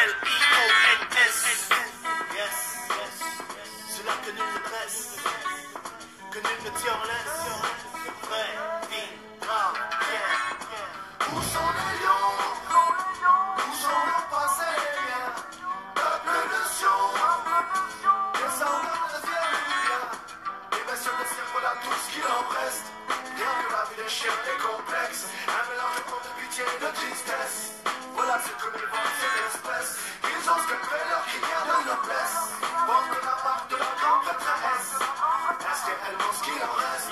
L-I-O-N-S. Yes, c'est là que nul ne presse, que nul ne tient en laisse. Vrai, digne, grave, yeah. Où sont les lions? Où sont nos passés? Peuple de Sion, descendants de Dieu. Et bien sûr, le ciel, voilà tout ce qu'il en reste. Rien que la vie des chiens est complexe. Un mélange de pitié et de tristesse. Voilà ce que les vents ces espèces. Ils ont scalpé leur crinière de noblesse. Porte la marque de la grande prêtresse. Est-ce qu'elle ce qu'il en reste?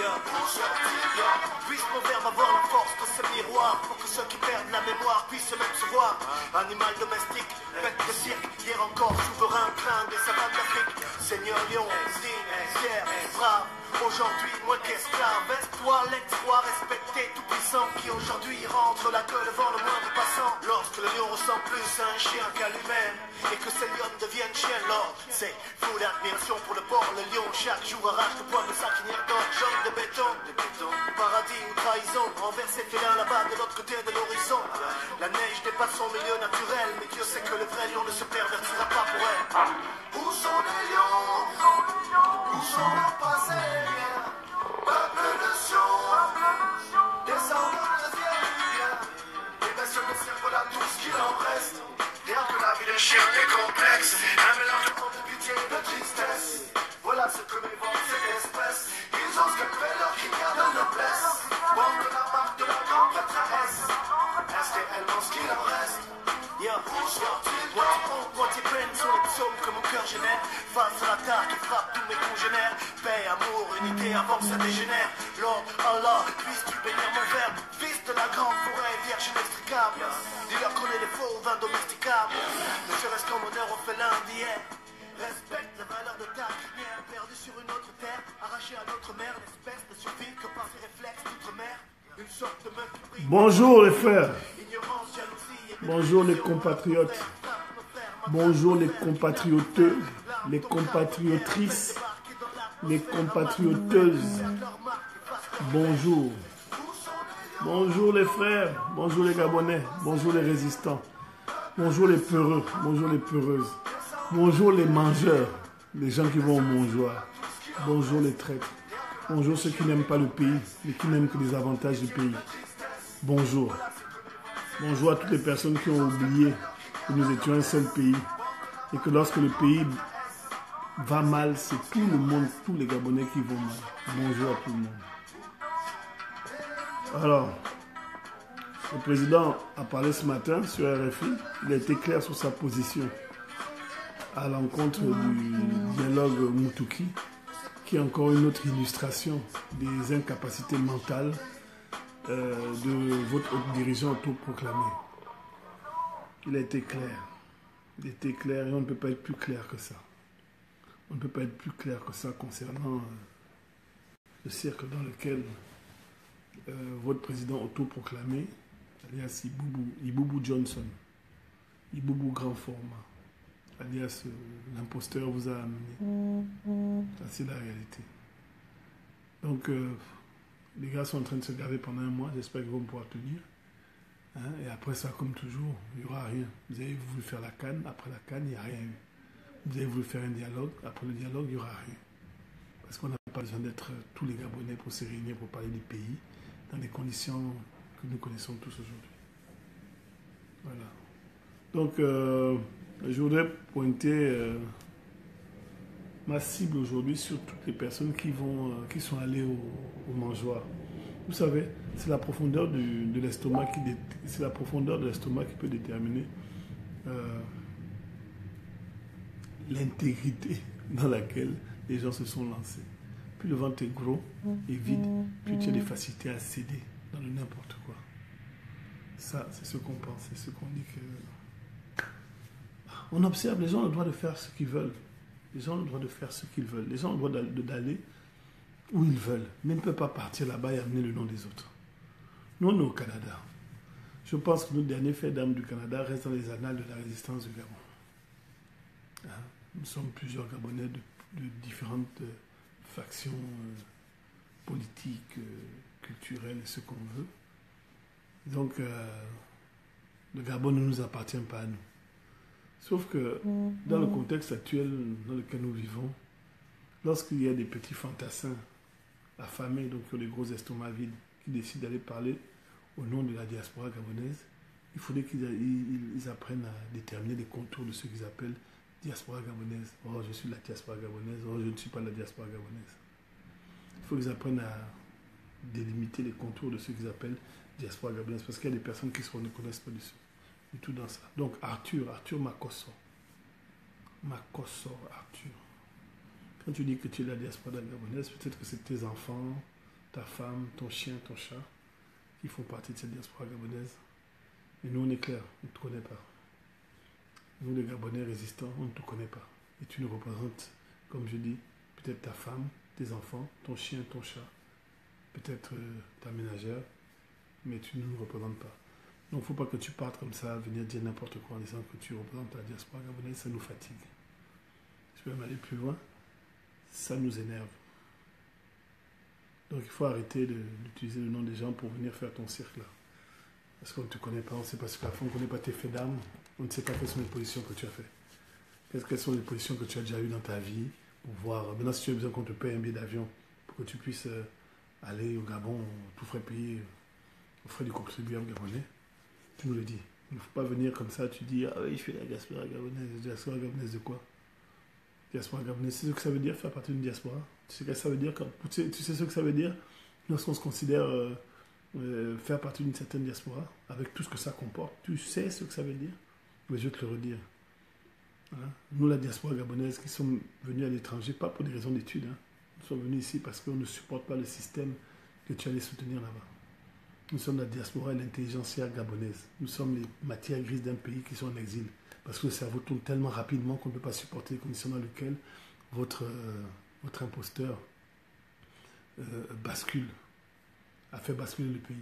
Pour sortir, puisse mon verbe avoir la force de ce miroir, pour que ceux qui perdent la mémoire puissent même se voir. Animal domestique, bête de cirque, hier encore souverain, craint des savanes d'Afrique. Seigneur lion, digne, fier, brave, aujourd'hui moins qu'esclave. Est-toi l'ex-roi respecté, tout puissant, qui aujourd'hui rentre la queue devant le moindre passant. Lorsque le lion ressemble plus à un chien qu'à lui-même, et que ces lions deviennent chiens, l'or, c'est fou d'admiration pour le porc. Le lion chaque jour arrache le poil de sa crinière d'or. Jambe de béton, paradis ou trahison, envers ces félins là-bas de l'autre côté de l'horizon. La neige n'est pas son milieu naturel, mais Dieu sait que le vrai lion ne se pervertira pas pour elle. Où sont les lions? Où sont nos passés? Peuple de Sion, descendants de Dieu. Et bien sûr, le ciel, voilà tout ce qu'il en reste. Rien que la vie des chiens est complexe. Un mélange de pitié et de tristesse. Voilà ce que les vents ces espèces. Ils ont scalpé leur crinière de noblesse. Porte la marque de la grande prêtresse. Est-ce qu'elle ce qu'il en reste? Moitié peine sur les psaumes que mon cœur génère. Face à l'attaque qui frappe tous mes congénères. Paix, amour, unité avant que ça dégénère. Lord Allah, puisses-tu bénir mon verbe. Fils de la grande forêt, vierge inextricable. Dis-leur qu'on est des faux vins domesticables. Ne serait-ce qu'en honneur au félin d'hier. Respecte la valeur de ta crinière. Perdu sur une autre terre, arraché à notre mère. L'espèce ne survit que par ses réflexes d'outre-mer. Une sorte de meuf qui brille. Bonjour les frères. Bonjour les compatriotes. Bonjour les compatrioteux, les compatriotrices, les compatrioteuses. Bonjour. Bonjour les frères, bonjour les Gabonais, bonjour les résistants. Bonjour les peureux, bonjour les peureuses. Bonjour les mangeurs, les gens qui vont au mangeoir. Bonjour les traîtres. Bonjour ceux qui n'aiment pas le pays, mais qui n'aiment que les avantages du pays. Bonjour. Bonjour à toutes les personnes qui ont oublié que nous étions un seul pays et que lorsque le pays va mal, c'est tout le monde, tous les Gabonais qui vont mal. Bonjour à tout le monde. Alors, le président a parlé ce matin sur RFI. Il a été clair sur sa position à l'encontre du dialogue Moutouki, qui est encore une autre illustration des incapacités mentales de votre dirigeant autoproclamé. Il a été clair. Il était clair et on ne peut pas être plus clair que ça. On ne peut pas être plus clair que ça concernant le cercle dans lequel votre président autoproclamé, alias Iboubou Johnson, Iboubou grand format, alias l'imposteur vous a amené. Ça, c'est la réalité. Donc, les gars sont en train de se gaver pendant un mois. J'espère qu'ils vont pouvoir tenir. Hein? Et après ça, comme toujours, il n'y aura rien. Vous avez voulu faire la canne. Après la canne, il n'y a rien eu. Vous avez voulu faire un dialogue. Après le dialogue, il n'y aura rien. Parce qu'on n'a pas besoin d'être tous les Gabonais pour se réunir, pour parler du pays, dans les conditions que nous connaissons tous aujourd'hui. Voilà. Donc, je voudrais pointer ma cible aujourd'hui sur toutes les personnes qui sont allées au mangeoir. Vous savez, c'est la profondeur de l'estomac qui peut déterminer l'intégrité dans laquelle les gens se sont lancés. Plus le ventre est gros et vide, plus tu as des facilités à céder dans le n'importe quoi. Ça, c'est ce qu'on pense, c'est ce qu'on dit que... On observe, les gens ont le droit de faire ce qu'ils veulent. Les gens ont le droit de faire ce qu'ils veulent. Les gens ont le droit d'aller où ils veulent. Mais ils ne peuvent pas partir là-bas et amener le nom des autres. Nous, on est au Canada. Je pense que notre dernier fait d'armes du Canada reste dans les annales de la résistance du Gabon. Nous sommes plusieurs Gabonais de différentes factions politiques, culturelles et ce qu'on veut. Donc, Le Gabon ne nous appartient pas à nous. Sauf que dans le contexte actuel dans lequel nous vivons, lorsqu'il y a des petits fantassins affamés, donc qui ont des gros estomacs vides, qui décident d'aller parler au nom de la diaspora gabonaise, il faudrait qu'ils apprennent à déterminer les contours de ce qu'ils appellent diaspora gabonaise. Oh, je suis de la diaspora gabonaise. Oh, je ne suis pas de la diaspora gabonaise. Il faut qu'ils apprennent à délimiter les contours de ce qu'ils appellent diaspora gabonaise, parce qu'il y a des personnes qui ne connaissent pas du tout dans ça. Donc Arthur Makosso, Arthur. Quand tu dis que tu es de la diaspora gabonaise, peut-être que c'est tes enfants, ta femme, ton chien, ton chat, qui font partie de cette diaspora gabonaise. Mais nous, on est clair, on ne te connaît pas. Nous, les Gabonais résistants, on ne te connaît pas. Et tu nous représentes, comme je dis, peut-être ta femme, tes enfants, ton chien, ton chat, peut-être ta ménagère, mais tu ne nous représentes pas. Donc, il ne faut pas que tu partes comme ça, venir dire n'importe quoi en disant que tu représentes la diaspora gabonaise, ça nous fatigue. Je peux même aller plus loin, ça nous énerve. Donc, il faut arrêter d'utiliser le nom des gens pour venir faire ton cirque là. Parce qu'on ne te connaît pas, on ne sait pas ce que tu as fait, on ne connaît pas tes faits d'âme, on ne sait pas quelles sont les positions que tu as fait. Quelles sont les positions que tu as déjà eues dans ta vie pour voir. Maintenant, si tu as besoin qu'on te paye un billet d'avion pour que tu puisses aller au Gabon, tout frais payé aux frais du contribuable gabonais, tu nous le dis. Il ne faut pas venir comme ça, tu dis, ah oui, je fais la diaspora gabonaise. Diaspora gabonaise de quoi? Diaspora gabonaise, c'est ce que ça veut dire, faire partie d'une diaspora? Tu sais ce que ça veut dire tu sais ce que ça veut dire lorsqu'on se considère faire partie d'une certaine diaspora, avec tout ce que ça comporte? Tu sais ce que ça veut dire? Mais je vais te le redire. Hein? Nous, la diaspora gabonaise, qui sommes venus à l'étranger, pas pour des raisons d'études, hein. Nous sommes venus ici parce qu'on ne supporte pas le système que tu allais soutenir là-bas. Nous sommes la diaspora et l'intelligentsia gabonaise. Nous sommes les matières grises d'un pays qui sont en exil. Parce que le cerveau tourne tellement rapidement qu'on ne peut pas supporter les conditions dans lesquelles votre imposteur a fait basculer le pays.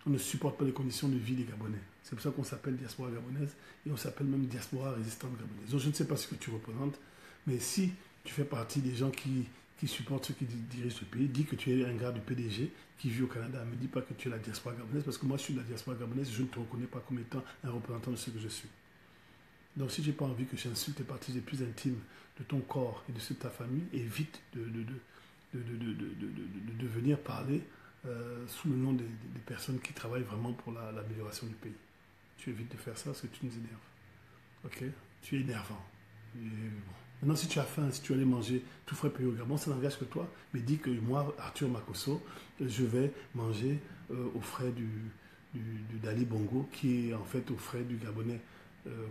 On ne supporte pas les conditions de vie des Gabonais. C'est pour ça qu'on s'appelle diaspora gabonaise et on s'appelle même diaspora résistante gabonaise. Donc je ne sais pas ce que tu représentes, mais si tu fais partie des gens qui supportent ceux qui dirigent le pays, dis que tu es un gars du PDG qui vit au Canada. Ne me dis pas que tu es la diaspora gabonaise, parce que moi je suis de la diaspora gabonaise, je ne te reconnais pas comme étant un représentant de ce que je suis. Donc si tu n'as pas envie que j'insulte les parties les plus intimes de ton corps et de ceux de ta famille, évite de venir parler sous le nom des personnes qui travaillent vraiment pour l'amélioration du pays. Tu évites de faire ça parce que tu nous énerves. Ok? Tu es énervant. Et bon. Maintenant, si tu as faim, si tu allais manger tout frais payé au Gabon, ça n'engage que toi. Mais dis que moi, Arthur Makosso, je vais manger aux frais d'Ali Bongo, qui est en fait aux frais du Gabonais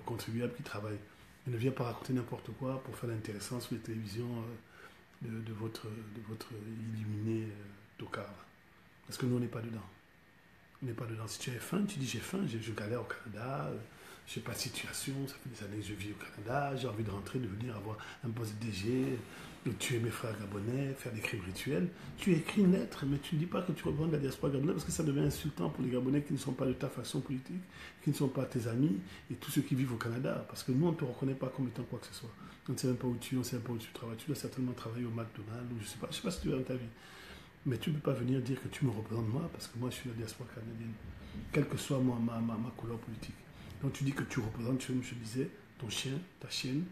contribuable qui travaille. Et ne viens pas raconter n'importe quoi pour faire l'intéressant sur les télévisions de votre illuminé tocard. Parce que nous, on n'est pas dedans. On n'est pas dedans. Si tu as faim, tu dis j'ai faim, je galère au Canada, je n'ai pas de situation, ça fait des années que je vis au Canada, j'ai envie de rentrer, de venir avoir un poste de DG, de tuer mes frères gabonais, faire des crimes rituels. Tu écris une lettre, mais tu ne dis pas que tu reprends de la diaspora gabonaise parce que ça devient insultant pour les Gabonais qui ne sont pas de ta façon politique, qui ne sont pas tes amis et tous ceux qui vivent au Canada. Parce que nous, on ne te reconnaît pas comme étant quoi que ce soit. On ne sait même pas où tu es, on ne sait même pas où tu travailles. Tu dois certainement travailler au McDonald's ou je ne sais pas ce que tu veux dans ta vie. Mais tu ne peux pas venir dire que tu me représentes moi, parce que moi je suis la diaspora canadienne, quelle que soit ma couleur politique. Donc tu dis que tu représentes, je disais, ton chien, ta chienne,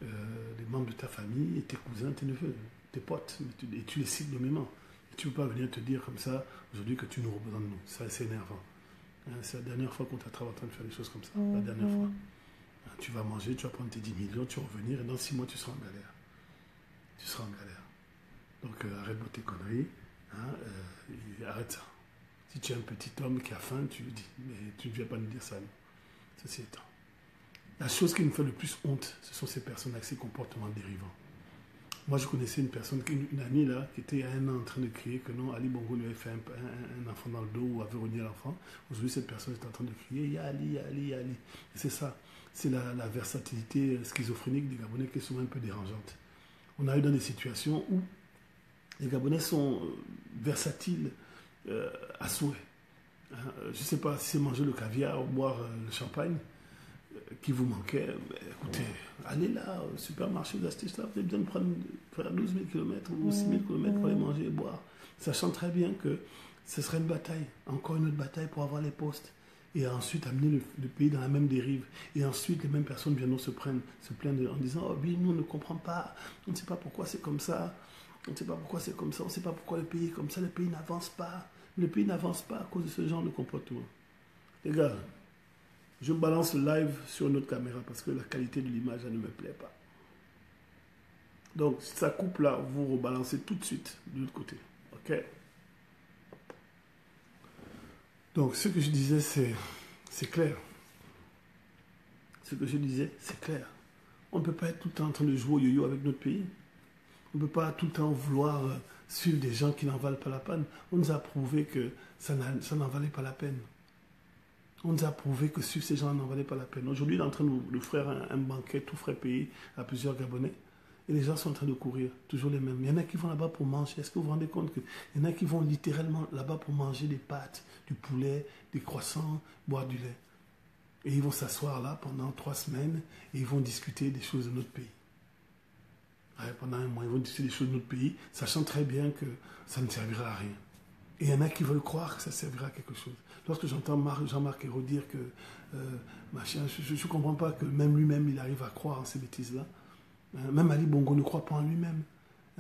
les membres de ta famille, et tes cousins, tes neveux, tes potes, et tu les cites nommément. Et tu ne peux pas venir te dire comme ça, aujourd'hui, que tu nous représentes nous. Ça, c'est énervant. Hein, c'est la dernière fois qu'on t'attrape en train de faire des choses comme ça. La dernière fois. Hein, tu vas manger, tu vas prendre tes 10 millions, tu vas revenir, et dans 6 mois, tu seras en galère. Tu seras en galère. Donc arrête tes conneries. Hein, arrête ça. Si tu es un petit homme qui a faim, tu le dis. Mais tu ne viens pas nous dire ça, non. Ceci étant. La chose qui me fait le plus honte, ce sont ces personnes avec ces comportements dérivants. Moi, je connaissais une personne, une amie là, qui était il y a un an en train de crier que non, Ali Bongo lui avait fait un enfant dans le dos ou avait renié l'enfant. Aujourd'hui, cette personne est en train de crier Ya Ali, Ya Ali, Ya Ali. Et c'est ça. C'est la versatilité schizophrénique des Gabonais qui est souvent un peu dérangeante. On arrive dans des situations où les Gabonais sont versatiles à souhait. Hein, je ne sais pas si c'est manger le caviar ou boire le champagne qui vous manquait. Mais écoutez, allez là, au supermarché, vous achetez ça, vous avez besoin de faire 12 000 km ou 6 000 km pour aller manger et boire. Sachant très bien que ce serait une bataille, encore une autre bataille pour avoir les postes. et ensuite amener le pays dans la même dérive. Et ensuite, les mêmes personnes viendront se plaindre en disant « Oh oui, nous on ne comprend pas, on ne sait pas pourquoi c'est comme ça, on ne sait pas pourquoi c'est comme ça, on ne sait pas pourquoi le pays est comme ça, le pays n'avance pas. » Le pays n'avance pas à cause de ce genre de comportement. Les gars, je balance le live sur notre caméra parce que la qualité de l'image, elle ne me plaît pas. Donc, si ça coupe là, vous rebalancez tout de suite de l'autre côté. Ok? Donc, ce que je disais, c'est clair. Ce que je disais, c'est clair. On ne peut pas être tout le temps en train de jouer au yo-yo avec notre pays. On ne peut pas tout le temps vouloir suivre des gens qui n'en valent pas la peine. On nous a prouvé que ça n'en valait pas la peine. On nous a prouvé que suivre ces gens n'en valait pas la peine. Aujourd'hui, il est en train de faire un banquet tout frais payé à plusieurs Gabonais. Et les gens sont en train de courir, toujours les mêmes. Il y en a qui vont là-bas pour manger. Est-ce que vous vous rendez compte qu'il y en a qui vont littéralement là-bas pour manger des pâtes, du poulet, des croissants, boire du lait. Et ils vont s'asseoir là pendant 3 semaines et ils vont discuter des choses de notre pays. Ouais, pendant un mois, ils vont discuter des choses de notre pays, sachant très bien que ça ne servira à rien. Et il y en a qui veulent croire que ça servira à quelque chose. Lorsque j'entends Jean-Marc Ayrault dire que machin, je ne comprends pas que même lui-même, il arrive à croire en ces bêtises-là. Même Ali Bongo ne croit pas en lui-même.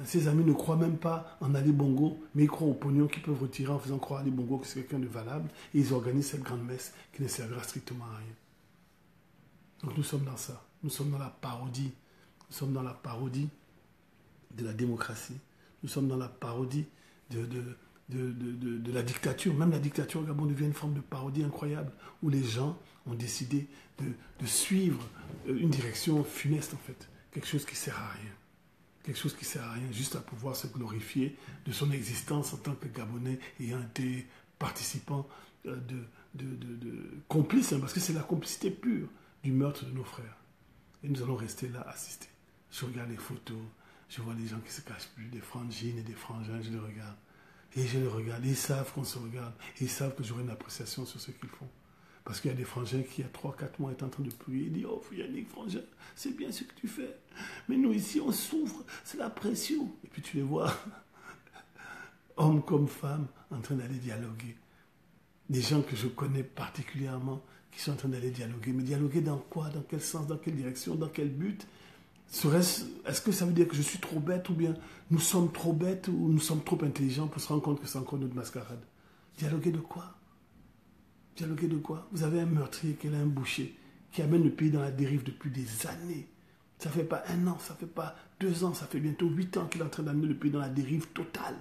Ses amis ne croient même pas en Ali Bongo, mais ils croient au pognon qu'ils peuvent retirer en faisant croire à Ali Bongo que c'est quelqu'un de valable. Et ils organisent cette grande messe qui ne servira strictement à rien. Donc nous sommes dans ça. Nous sommes dans la parodie. Nous sommes dans la parodie de la démocratie. Nous sommes dans la parodie de la dictature. Même la dictature au Gabon devient une forme de parodie incroyable où les gens ont décidé de suivre une direction funeste en fait. Quelque chose qui ne sert à rien. Quelque chose qui ne sert à rien, juste à pouvoir se glorifier de son existence en tant que Gabonais ayant été participant complice, hein, parce que c'est la complicité pure du meurtre de nos frères. Et nous allons rester là, assister. Je regarde les photos, je vois les gens qui se cachent plus, des frangines et des frangins, je les regarde. Et je les regarde, et ils savent qu'on se regarde, et ils savent que j'aurai une appréciation sur ce qu'ils font. Parce qu'il y a des frangins qui, il y a 3-4 mois, est en train de prier. Il dit, oh, Yannick, frangin, c'est bien ce que tu fais. Mais nous, ici, on souffre. C'est la pression. Et puis tu les vois, hommes comme femmes, en train d'aller dialoguer. Des gens que je connais particulièrement, qui sont en train d'aller dialoguer. Mais dialoguer dans quoi? Dans quel sens? Dans quelle direction? Dans quel but? Est-ce que ça veut dire que je suis trop bête ou bien nous sommes trop bêtes ou nous sommes trop intelligents pour se rendre compte que c'est encore notre mascarade? Dialoguer de quoi? Dialoguer de quoi? Vous avez un meurtrier qui est là, un boucher, qui amène le pays dans la dérive depuis des années. Ça ne fait pas 1 an, ça ne fait pas 2 ans, ça fait bientôt 8 ans qu'il est en train d'amener le pays dans la dérive totale.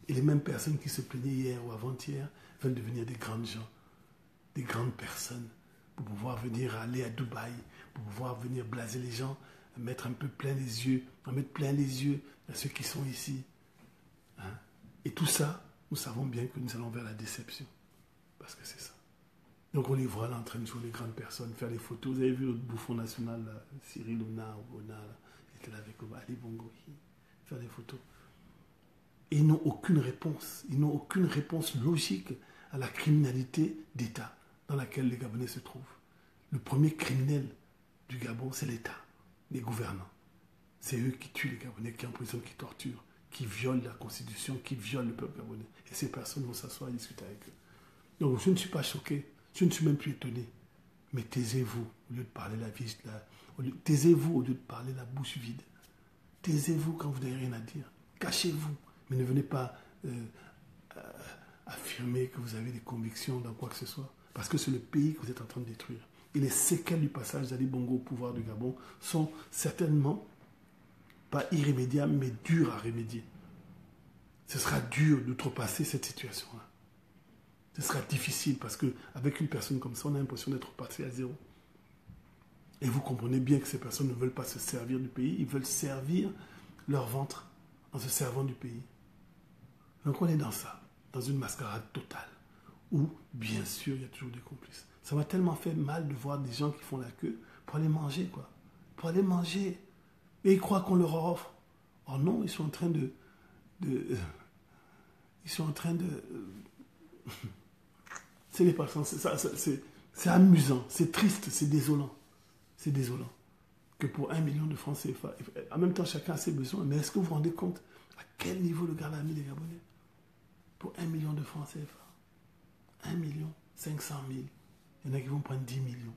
Et les mêmes personnes qui se plaignaient hier ou avant-hier veulent devenir des grandes gens, des grandes personnes, pour pouvoir venir aller à Dubaï, pour pouvoir venir blaser les gens, mettre un peu plein les yeux, en mettre plein les yeux à ceux qui sont ici. Hein? Et tout ça, nous savons bien que nous allons vers la déception. Parce que c'est ça. Donc on les voit là en train de jouer les grandes personnes, faire les photos. Vous avez vu notre bouffon national, là, Cyril Ona, il était là avec Ali Bongo, faire des photos. Et ils n'ont aucune réponse. Ils n'ont aucune réponse logique à la criminalité d'État dans laquelle les Gabonais se trouvent. Le premier criminel du Gabon, c'est l'État, les gouvernants. C'est eux qui tuent les Gabonais, qui emprisonnent, qui torturent, qui violent la Constitution, qui violent le peuple gabonais. Et ces personnes vont s'asseoir et discuter avec eux. Donc je ne suis pas choqué, je ne suis même plus étonné. Mais taisez-vous au lieu de parler taisez-vous au lieu de parler la bouche vide. Taisez-vous quand vous n'avez rien à dire. Cachez-vous. Mais ne venez pas affirmer que vous avez des convictions dans quoi que ce soit. Parce que c'est le pays que vous êtes en train de détruire. Et les séquelles du passage d'Ali Bongo au pouvoir du Gabon sont certainement pas irrémédiables, mais dures à remédier. Ce sera dur d'outrepasser cette situation-là. Ce sera difficile parce qu'avec une personne comme ça, on a l'impression d'être parti à zéro. Et vous comprenez bien que ces personnes ne veulent pas se servir du pays, ils veulent servir leur ventre en se servant du pays. Donc on est dans ça, dans une mascarade totale, où bien sûr il y a toujours des complices. Ça m'a tellement fait mal de voir des gens qui font la queue pour aller manger, quoi. Pour aller manger. Et ils croient qu'on leur offre. Oh non, ils sont en train de c'est les personnes, c'est amusant, c'est triste, c'est désolant. C'est désolant que pour 1 million de francs CFA, en même temps chacun a ses besoins, mais est-ce que vous vous rendez compte à quel niveau le garde a mis les Gabonais? Pour 1 million de francs CFA, 1 500 000, Il y en a qui vont prendre 10 millions.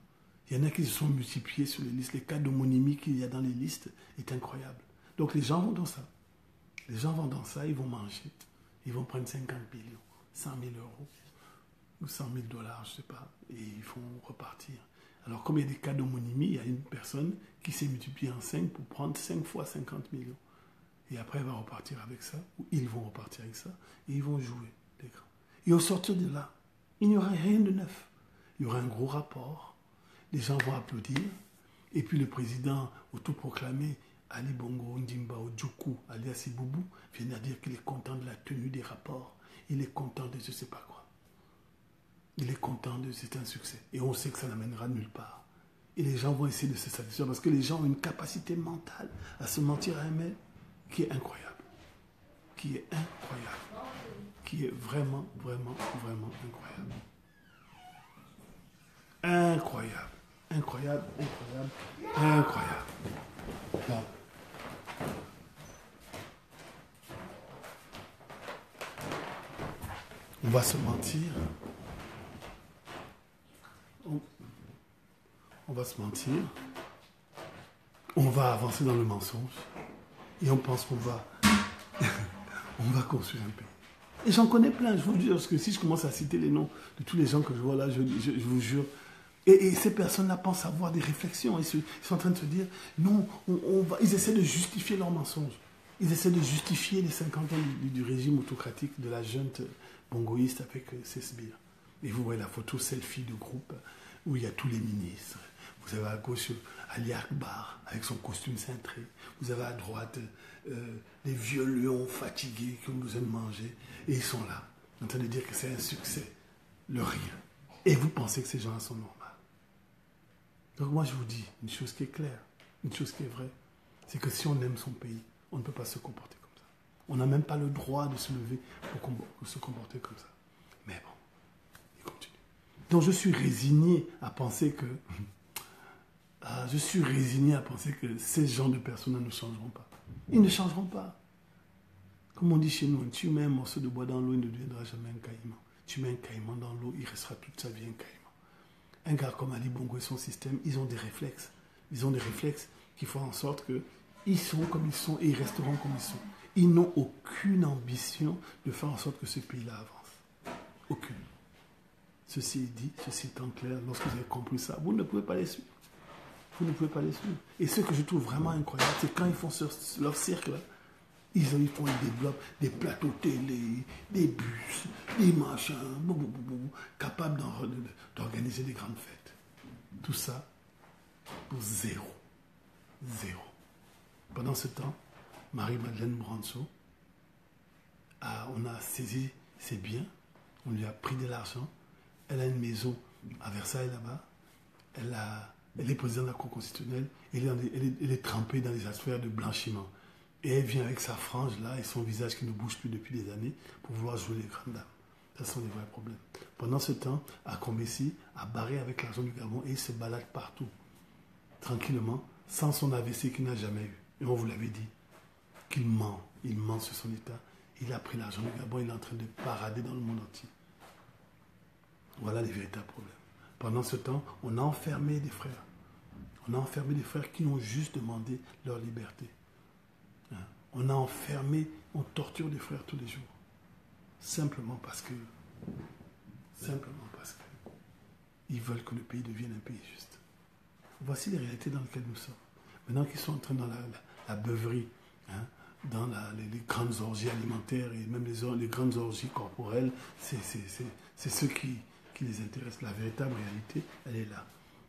Il y en a qui se sont multipliés sur les listes. Les cas d'homonymie qu'il y a dans les listes est incroyable. Donc les gens vont dans ça. Les gens vont dans ça, ils vont manger. Ils vont prendre 50 millions, 100 000 euros ou 100 000 dollars, je ne sais pas. Et ils vont repartir. Alors comme il y a des cas d'homonymie, il y a une personne qui s'est multipliée en 5 pour prendre 5 fois 50 millions. Et après, elle va repartir avec ça, ou ils vont repartir avec ça, et ils vont jouer les grands. Et au sortir de là, il n'y aura rien de neuf. Il y aura un gros rapport, les gens vont applaudir, et puis le président autoproclamé, Ali Bongo Ndimba Ojukwu, alias Iboubou, vient à dire qu'il est content de la tenue des rapports, il est content de je ne sais pas quoi. Il est content de c'est un succès. Et on sait que ça n'amènera nulle part. Et les gens vont essayer de se satisfaire parce que les gens ont une capacité mentale à se mentir à eux-mêmes qui est incroyable. Qui est incroyable. Qui est vraiment, vraiment, vraiment incroyable. Incroyable. Incroyable, incroyable, incroyable. Bon. On va se mentir. On va se mentir. On va avancer dans le mensonge. Et on pense qu'on va, on va construire un pays. Et j'en connais plein, je vous dis, parce que si je commence à citer les noms de tous les gens que je vois là, je vous jure. Et ces personnes-là pensent avoir des réflexions. Ils sont en train de se dire, non, ils essaient de justifier leurs mensonges. Ils essaient de justifier les 50 ans du régime autocratique de la junte bongoïste avec ses sbires. Et vous voyez la photo selfie de groupe où il y a tous les ministres. Vous avez à gauche Ali Akbar avec son costume cintré. Vous avez à droite les vieux lions fatigués qui ont besoin de manger. Et ils sont là, en train de dire que c'est un succès, le rire. Et vous pensez que ces gens-là sont normaux. Donc moi je vous dis une chose qui est claire, une chose qui est vraie, c'est que si on aime son pays, on ne peut pas se comporter comme ça. On n'a même pas le droit de se lever pour se comporter comme ça. Mais bon, il continue. Donc je suis résigné à penser que ces gens de personnes ne changeront pas. Ils ne changeront pas. Comme on dit chez nous, tu mets un morceau de bois dans l'eau, il ne deviendra jamais un caïman. Tu mets un caïman dans l'eau, il restera toute sa vie un caïman. Un gars comme Ali Bongo et son système, ils ont des réflexes. Ils ont des réflexes qui font en sorte qu'ils sont comme ils sont et ils resteront comme ils sont. Ils n'ont aucune ambition de faire en sorte que ce pays-là avance. Aucune. Ceci est dit, ceci étant clair, lorsque vous avez compris ça, vous ne pouvez pas les suivre. Vous ne pouvez pas les suivre. Et ce que je trouve vraiment incroyable, c'est quand ils font leur cirque, là, ils développent des plateaux télé, des bus, des machins, capables d'organiser des grandes fêtes. Tout ça pour zéro. Zéro. Pendant ce temps, Marie-Madeleine Branceau, on a saisi ses biens, on lui a pris de l'argent, elle a une maison à Versailles là-bas, elle est présidente de la Cour constitutionnelle, elle est trempée dans les affaires de blanchiment. Et elle vient avec sa frange là et son visage qui ne bouge plus depuis des années pour vouloir jouer les grandes dames. Ça sont les vrais problèmes. Pendant ce temps, à Combessi, à barré avec l'argent du Gabon et il se balade partout, tranquillement, sans son AVC qu'il n'a jamais eu. Et on vous l'avait dit, qu'il ment. Il ment sur son état. Il a pris l'argent du Gabon, il est en train de parader dans le monde entier. Voilà les véritables problèmes. Pendant ce temps, on a enfermé des frères. On a enfermé des frères qui ont juste demandé leur liberté. On a enfermé, on torture des frères tous les jours. Simplement parce que ils veulent que le pays devienne un pays juste. Voici les réalités dans lesquelles nous sommes. Maintenant qu'ils sont en train dans la beuverie, dans les grandes orgies alimentaires et même les grandes orgies corporelles, c'est ce qui les intéresse. La véritable réalité, elle est là.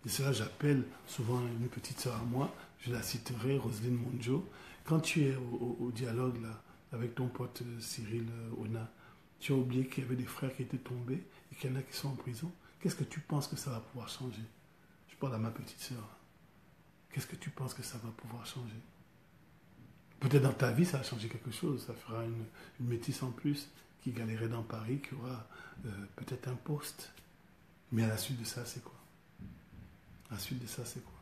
Et cela, j'appelle souvent une petite sœur à moi, je la citerai, Roselyne Monjo. Quand tu es au dialogue là, avec ton pote Cyril Ona, tu as oublié qu'il y avait des frères qui étaient tombés et qu'il y en a qui sont en prison. Qu'est-ce que tu penses que ça va pouvoir changer? Je parle à ma petite sœur. Qu'est-ce que tu penses que ça va pouvoir changer? Peut-être dans ta vie, ça va changer quelque chose. Ça fera une métisse en plus qui galérait dans Paris, qui aura peut-être un poste. Mais à la suite de ça, c'est quoi? À la suite de ça, c'est quoi?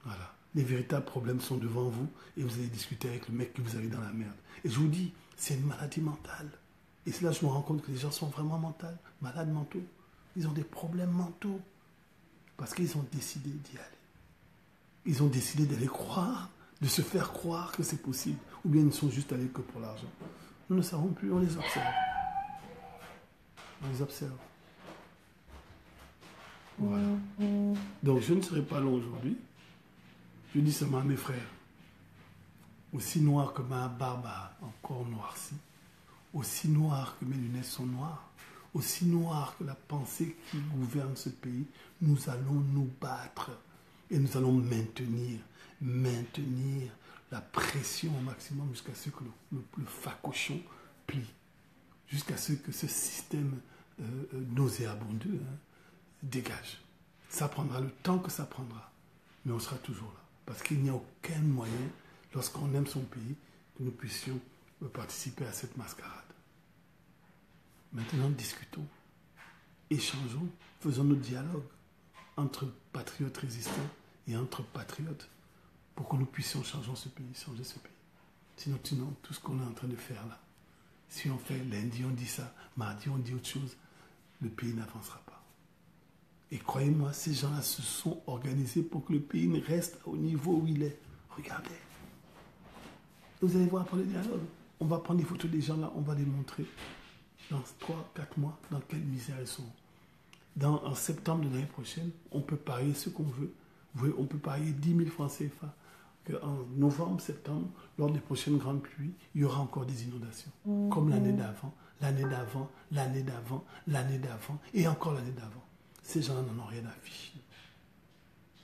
Voilà. Les véritables problèmes sont devant vous et vous allez discuter avec le mec que vous avez dans la merde. Et je vous dis, c'est une maladie mentale. Et c'est là que je me rends compte que les gens sont vraiment malades mentaux. Ils ont des problèmes mentaux. Parce qu'ils ont décidé d'y aller. Ils ont décidé d'aller croire, de se faire croire que c'est possible. Ou bien ils ne sont juste allés que pour l'argent. Nous ne savons plus, on les observe. On les observe. Voilà. Donc je ne serai pas long aujourd'hui. Je dis seulement à mes frères, aussi noir que ma barbe a encore noirci, aussi noir que mes lunettes sont noires, aussi noir que la pensée qui gouverne ce pays, nous allons nous battre et nous allons maintenir la pression au maximum jusqu'à ce que le facochon plie, jusqu'à ce que ce système nauséabondeux dégage. Ça prendra le temps que ça prendra, mais on sera toujours là. Parce qu'il n'y a aucun moyen, lorsqu'on aime son pays, que nous puissions participer à cette mascarade. Maintenant, discutons, échangeons, faisons notre dialogue entre patriotes résistants et entre patriotes pour que nous puissions changer ce pays. Sinon, tout ce qu'on est en train de faire là, si on fait lundi, on dit ça, mardi, on dit autre chose, le pays n'avancera pas. Et croyez-moi, ces gens-là se sont organisés pour que le pays reste au niveau où il est. Regardez. Vous allez voir pour le dialogue. On va prendre des photos des gens là, on va les montrer dans 3-4 mois, dans quelle misère ils sont. En septembre de l'année prochaine, on peut parier ce qu'on veut. Vous voyez, on peut parier 10 000 francs CFA. Qu'en novembre, septembre, lors des prochaines grandes pluies, il y aura encore des inondations. Comme l'année d'avant, l'année d'avant, l'année d'avant, l'année d'avant, et encore l'année d'avant. Ces gens-là n'en ont rien à ficher.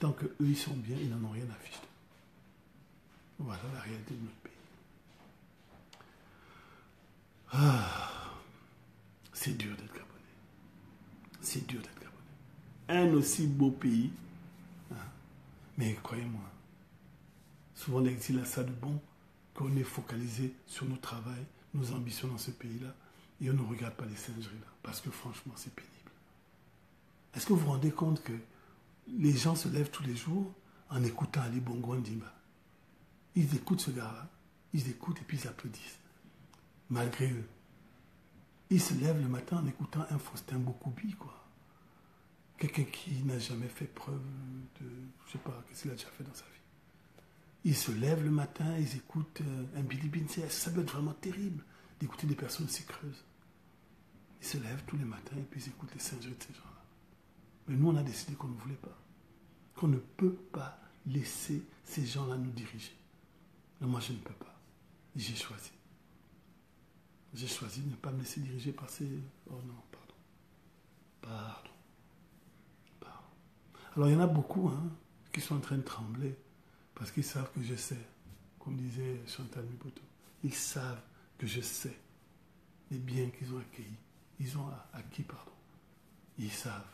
Tant qu'eux, ils sont bien, ils n'en ont rien à ficher. Voilà la réalité de notre pays. C'est dur d'être Gabonais. C'est dur d'être Gabonais. Un aussi beau pays. Mais croyez-moi, souvent l'exil a ça de bon, qu'on est focalisé sur nos travail, nos ambitions dans ce pays-là, et on ne regarde pas les singeries là. Parce que franchement, c'est pénible. Est-ce que vous vous rendez compte que les gens se lèvent tous les jours en écoutant Ali Bongo Ondimba? Ils écoutent ce gars-là, ils écoutent et puis ils applaudissent. Malgré eux. Ils se lèvent le matin en écoutant un Faustin Bokoubi, quoi. Quelqu'un qui n'a jamais fait preuve de... Je sais pas, qu'est-ce qu'il a déjà fait dans sa vie. Ils se lèvent le matin, ils écoutent un Billy Binset. Ça doit être vraiment terrible d'écouter des personnes aussi creuses. Ils se lèvent tous les matins et puis ils écoutent les singeries de ces gens-là. Mais nous, on a décidé qu'on ne voulait pas. Qu'on ne peut pas laisser ces gens-là nous diriger. Non, moi, je ne peux pas. J'ai choisi. J'ai choisi de ne pas me laisser diriger par ces... Oh non, pardon. Alors, il y en a beaucoup qui sont en train de trembler parce qu'ils savent que je sais, comme disait Chantal Mipoto. Ils savent que je sais les biens qu'ils ont acquis. Ils ont acquis. Ils savent.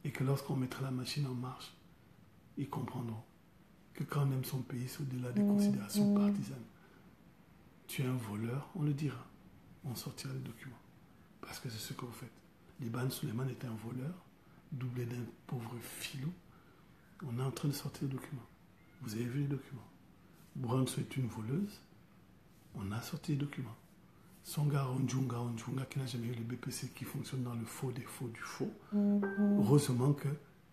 Et que lorsqu'on mettra la machine en marche, ils comprendront que quand on aime son pays, c'est au-delà des considérations partisanes. Tu es un voleur, on le dira. On sortira les documents. Parce que c'est ce que vous faites. Liban Suleiman était un voleur, doublé d'un pauvre filou. On est en train de sortir les documents. Vous avez vu les documents. Brunso est une voleuse. On a sorti les documents. Songa Onjunga, qui n'a jamais eu le BPC, qui fonctionne dans le faux des faux du faux. Heureusement que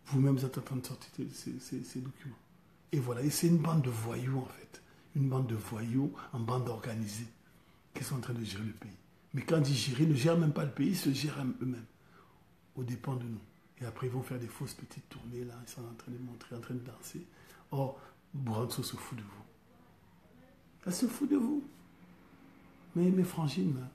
vous-même êtes en train de sortir ces documents. Et voilà, et c'est une bande de voyous en fait. Une bande de voyous en bande organisée qui sont en train de gérer le pays. Mais quand ils disent gérer, ils ne gèrent même pas le pays, ils se gèrent eux-mêmes, aux dépens de nous. Et après, ils vont faire des fausses petites tournées, là, ils sont en train de montrer, en train de danser. Or, Bouranso se fout de vous. Elle se fout de vous. Mais mes frangines,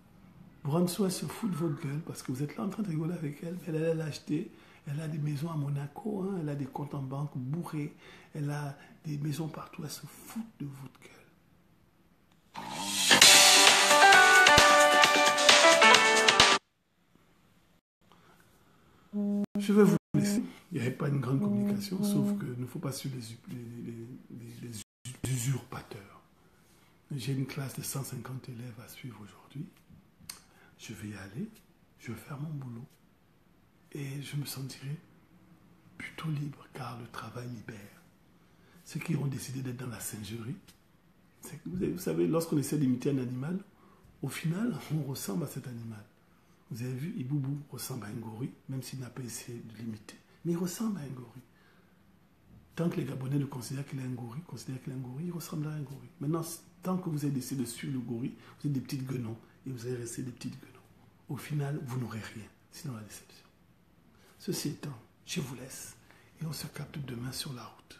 Bouranso, elle se fout de votre gueule parce que vous êtes là en train de rigoler avec elle. Elle a acheté, elle a des maisons à Monaco, elle a des comptes en banque bourrés, elle a des maisons partout, elle se fout de votre gueule. Je vais vous laisser. Il n'y avait pas une grande communication, sauf qu'il ne faut pas suivre les usurpateurs. J'ai une classe de 150 élèves à suivre aujourd'hui. Je vais y aller, je vais faire mon boulot. Et je me sentirai plutôt libre, car le travail libère. Ceux qui ont décidé d'être dans la singerie, vous savez, lorsqu'on essaie d'imiter un animal, au final, on ressemble à cet animal. Vous avez vu, Iboubou ressemble à un gorille, même s'il n'a pas essayé de l'imiter. Mais il ressemble à un gorille. Tant que les Gabonais le considèrent qu'il est un gorille, il ressemble à un gorille. Maintenant, tant que vous avez décidé de suivre le gorille, vous êtes des petites guenons et vous allez rester des petites guenons. Au final, vous n'aurez rien, sinon la déception. Ceci étant, je vous laisse et on se capte demain sur la route.